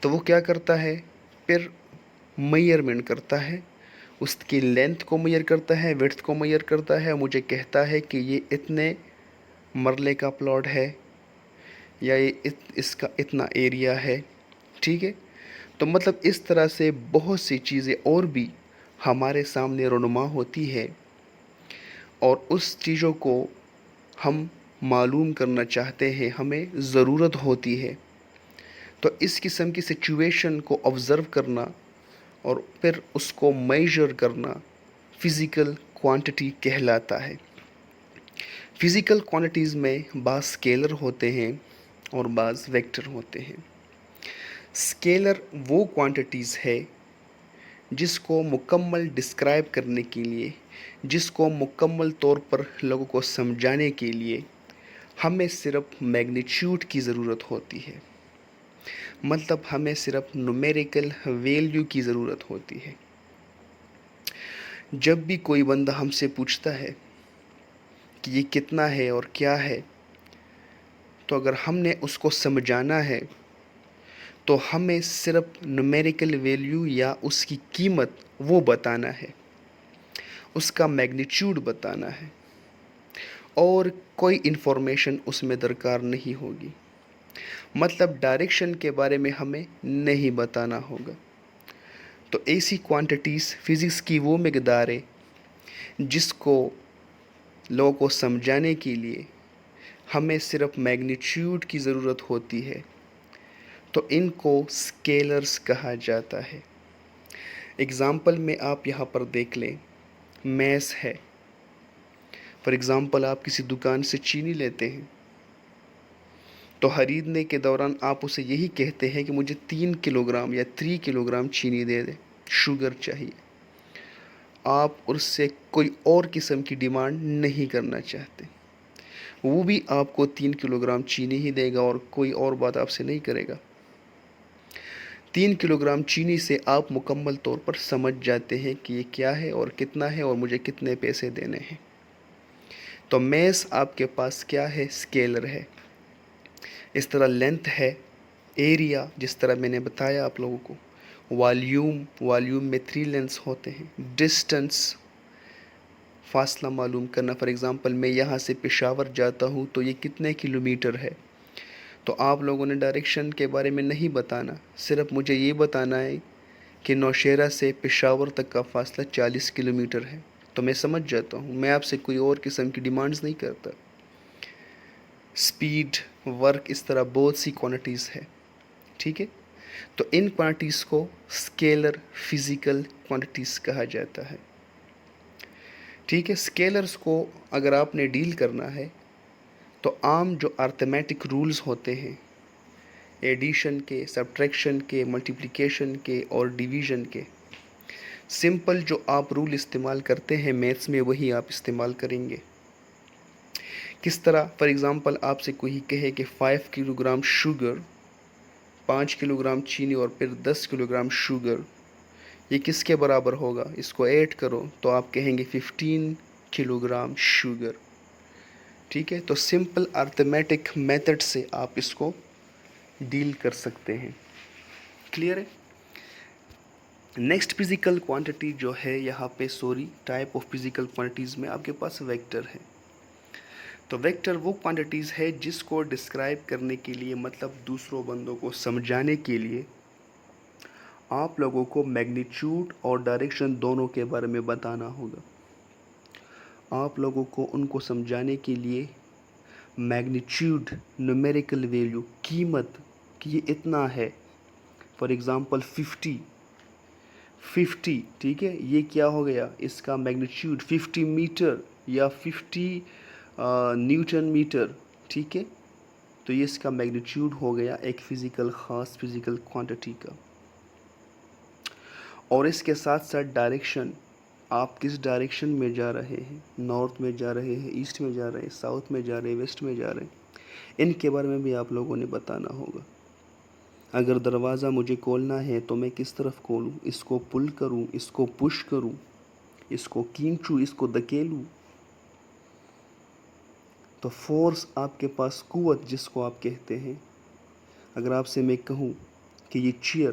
تو وہ کیا کرتا ہے، پھر میئرمنٹ کرتا ہے، اس کی لینتھ کو میئر کرتا ہے، ویڈتھ کو میئر کرتا ہے، مجھے کہتا ہے کہ یہ اتنے مرلے کا پلاٹ ہے یا یہ اس کا اتنا ایریا ہے. ٹھیک ہے. تو مطلب اس طرح سے بہت سی چیزیں اور بھی ہمارے سامنے رونما ہوتی ہے، اور اس چیزوں کو ہم معلوم کرنا چاہتے ہیں، ہمیں ضرورت ہوتی ہے. تو اس قسم کی سچویشن کو آبزرو کرنا اور پھر اس کو میجر کرنا فزیکل کوانٹٹی کہلاتا ہے. فزیکل کوانٹیز میں بعض اسکیلر ہوتے ہیں اور بعض ویکٹر ہوتے ہیں. اسکیلر وہ کوانٹیٹیز ہے جس کو مکمل ڈسکرائب کرنے کے لیے، جس کو مکمل طور پر لوگوں کو سمجھانے کے لیے ہمیں صرف میگنیچیوڈ کی ضرورت ہوتی ہے. مطلب ہمیں صرف نومیریکل ویلیو کی ضرورت ہوتی ہے. جب بھی کوئی بندہ ہم سے پوچھتا ہے کہ یہ کتنا ہے اور کیا ہے، تو اگر ہم نے اس کو سمجھانا ہے تو ہمیں صرف نومیریکل ویلیو یا اس کی قیمت وہ بتانا ہے، اس کا میگنیچیوڈ بتانا ہے، اور کوئی انفارمیشن اس میں درکار نہیں ہوگی. مطلب ڈائریکشن کے بارے میں ہمیں نہیں بتانا ہوگا. تو ایسی کوانٹیٹیز فزکس کی وہ مقداریں جس کو لوگوں کو سمجھانے کے لیے ہمیں صرف میگنیچیوڈ کی ضرورت ہوتی ہے، تو ان کو اسکیلرز کہا جاتا ہے. اگزامپل میں آپ یہاں پر دیکھ لیں، میس ہے. فار ایگزامپل آپ کسی دکان سے چینی لیتے ہیں، تو خریدنے کے دوران آپ اسے یہی کہتے ہیں کہ مجھے 3 کلو گرام یا 3 کلو گرام چینی دے دے، شوگر چاہیے. آپ اس سے کوئی اور قسم کی ڈیمانڈ نہیں کرنا چاہتے. وہ بھی آپ کو 3 کلو گرام چینی ہی دے گا اور کوئی اور بات آپ سے نہیں کرے گا. 3 کلو گرام چینی سے آپ مکمل طور پر سمجھ جاتے ہیں کہ یہ کیا ہے اور کتنا ہے اور مجھے کتنے پیسے دینے ہیں. تو میس آپ کے پاس کیا ہے، اسکیلر ہے. اس طرح لینتھ ہے، ایریا جس طرح میں نے بتایا آپ لوگوں کو، والیوم میں 3 لینس ہوتے ہیں. ڈسٹنس، فاصلہ معلوم کرنا. فار ایگزامپل میں یہاں سے پشاور جاتا ہوں تو یہ کتنے کلومیٹر ہے. تو آپ لوگوں نے ڈائریکشن کے بارے میں نہیں بتانا، صرف مجھے یہ بتانا ہے کہ نوشہرہ سے پشاور تک کا فاصلہ 40 کلومیٹر ہے. تو میں سمجھ جاتا ہوں، میں آپ سے کوئی اور قسم کی ڈیمانڈز نہیں کرتا. سپیڈ، ورک، اس طرح بہت سی کوانٹیز ہے. ٹھیک ہے. تو ان کوانٹیز کو اسکیلر فزیکل کوانٹیز کہا جاتا ہے. ٹھیک ہے. اسکیلرز کو اگر آپ نے ڈیل کرنا ہے تو عام جو ارتھمیٹک رولز ہوتے ہیں، ایڈیشن کے، سبٹریکشن کے، ملٹیپلیکیشن کے اور ڈیویژن کے، سمپل جو آپ رول استعمال کرتے ہیں میتھس میں وہی آپ استعمال کریں گے. کس طرح؟ فار ایگزامپل آپ سے کوئی کہے کہ 5 kilo gram sugar, 5 kilo gram چینی اور پھر 10 کلو گرام شوگر، یہ کس کے برابر ہوگا؟ اس کو ایڈ کرو تو آپ کہیں گے 15 کلو گرام شوگر. ٹھیک ہے. تو سمپل ارتھمیٹک میتھڈ سے آپ اس کو ڈیل کر سکتے ہیں. کلیئر ہے؟ نیکسٹ فزیکل کوانٹٹی جو ہے یہاں پہ ٹائپ آف فزیکل کوانٹیز میں آپ کے پاس ویکٹر ہے. تو ویکٹر وہ کوانٹیٹیز ہے جس کو ڈسکرائب کرنے کے لیے، مطلب دوسروں بندوں کو سمجھانے کے لیے آپ لوگوں کو میگنیچیوڈ اور ڈائریکشن دونوں کے بارے میں بتانا ہوگا. آپ لوگوں کو ان کو سمجھانے کے لیے میگنیچیوڈ، نومیریکل ویلیو، قیمت کہ یہ اتنا ہے. فار ایگزامپل 50، ٹھیک ہے، یہ کیا ہو گیا؟ اس کا میگنیچیوڈ 50 میٹر یا 50 نیوٹن میٹر. ٹھیک ہے. تو یہ اس کا میگنیچیوڈ ہو گیا ایک خاص فزیکل کوانٹٹی کا. اور اس کے ساتھ ساتھ ڈائریکشن، آپ کس ڈائریکشن میں جا رہے ہیں، نارتھ میں جا رہے ہیں، ایسٹ میں جا رہے ہیں، ساؤتھ میں جا رہے ہیں، ویسٹ میں جا رہے ہیں، ان کے بارے میں بھی آپ لوگوں نے بتانا ہوگا. اگر دروازہ مجھے کھولنا ہے تو میں کس طرف کھولوں؟ اس کو پل کروں، اس کو پش کروں، اس کو کھینچوں، اس کو دھکیلوں؟ تو فورس آپ کے پاس، قوت جس کو آپ کہتے ہیں، اگر آپ سے میں کہوں کہ یہ چیئر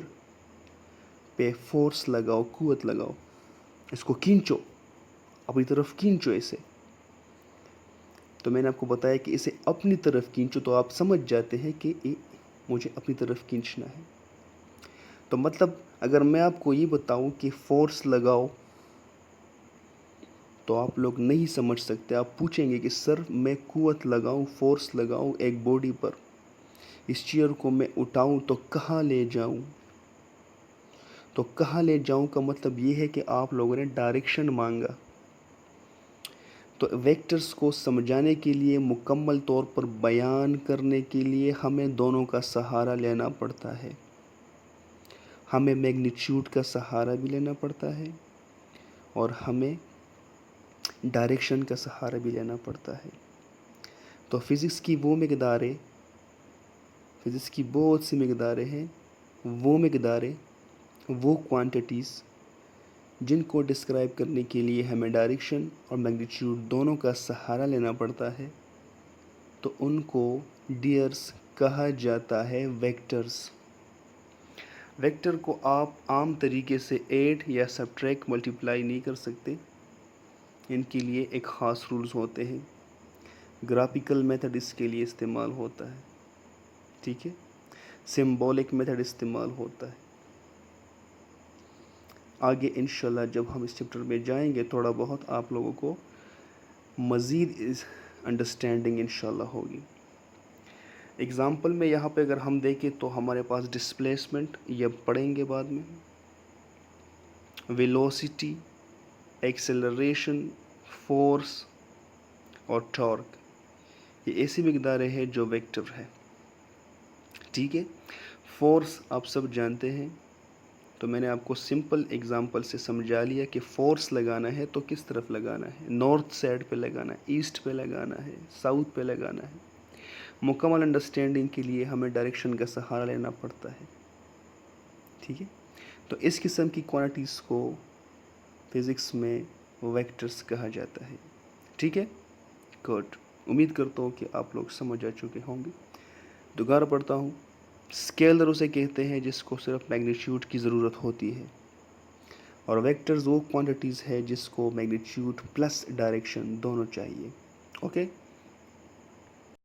پہ فورس لگاؤ، قوت لگاؤ، اس کو کھینچو، اپنی طرف کھینچو اسے. تو میں نے آپ کو بتایا کہ اسے اپنی طرف کھینچو، تو آپ سمجھ جاتے ہیں کہ مجھے اپنی طرف کھینچنا ہے. تو مطلب اگر میں آپ کو یہ بتاؤں کہ فورس لگاؤ تو آپ لوگ نہیں سمجھ سکتے. آپ پوچھیں گے کہ سر میں قوت لگاؤں، فورس لگاؤں ایک باڈی پر، اس چیئر کو میں اٹھاؤں تو کہاں لے جاؤں؟ تو کہاں لے جاؤں کا مطلب یہ ہے کہ آپ لوگوں نے ڈائریکشن مانگا. تو ویکٹرز کو سمجھانے کے لیے، مکمل طور پر بیان کرنے کے لیے ہمیں دونوں کا سہارا لینا پڑتا ہے. ہمیں میگنیچیوڈ کا سہارا بھی لینا پڑتا ہے اور ہمیں ڈائریکشن کا سہارا بھی لینا پڑتا ہے. تو فزکس کی وہ مقداریں، فزکس کی بہت سی مقداریں ہیں، وہ مقداریں، وہ کوانٹیٹیز جن کو ڈسکرائب کرنے کے لیے ہمیں ڈائریکشن اور میگنیچیوڈ دونوں کا سہارا لینا پڑتا ہے، تو ان کو ڈیئرس کہا جاتا ہے ویکٹرز. ویکٹر کو آپ عام طریقے سے ایڈ یا سبٹریکٹ ملٹیپلائی نہیں کر سکتے. ان کے لیے ایک خاص رولز ہوتے ہیں. گرافیکل میتھڈ اس کے لیے استعمال ہوتا ہے، ٹھیک ہے. سمبولک میتھڈ استعمال ہوتا ہے. آگے انشاءاللہ جب ہم اس چیپٹر میں جائیں گے تھوڑا بہت آپ لوگوں کو مزید انڈرسٹینڈنگ انشاءاللہ ہوگی. اگزامپل میں یہاں پہ اگر ہم دیکھیں تو ہمارے پاس ڈسپلیسمنٹ، یہ پڑھیں گے بعد میں، ویلوسٹی، ایکسلریشن، فورس اور ٹارک، یہ ایسی مقداریں ہیں جو ویکٹر ہے، ٹھیک ہے. فورس آپ سب جانتے ہیں، تو میں نے آپ کو سمپل ایگزامپل سے سمجھا لیا کہ فورس لگانا ہے تو کس طرف لگانا ہے. نارتھ سائڈ پہ لگانا ہے، ایسٹ پہ لگانا ہے، ساؤتھ پہ لگانا ہے. مکمل انڈرسٹینڈنگ کے لیے ہمیں ڈائریکشن کا سہارا لینا پڑتا ہے، ٹھیک ہے. تو اس قسم کی کوانٹیز کو فزکس میں ویکٹرز کہا جاتا ہے، ٹھیک ہے. گڈ، امید کرتا ہوں کہ آپ لوگ سمجھ آ چکے ہوں گے. دوبارہ پڑھتا ہوں. اسکیلر اسے کہتے ہیں جس کو صرف میگنیچیوڈ کی ضرورت ہوتی ہے، اور ویکٹرز وہ کوانٹیٹیز ہے جس کو میگنیچیوڈ پلس ڈائریکشن دونوں چاہیے. اوکے.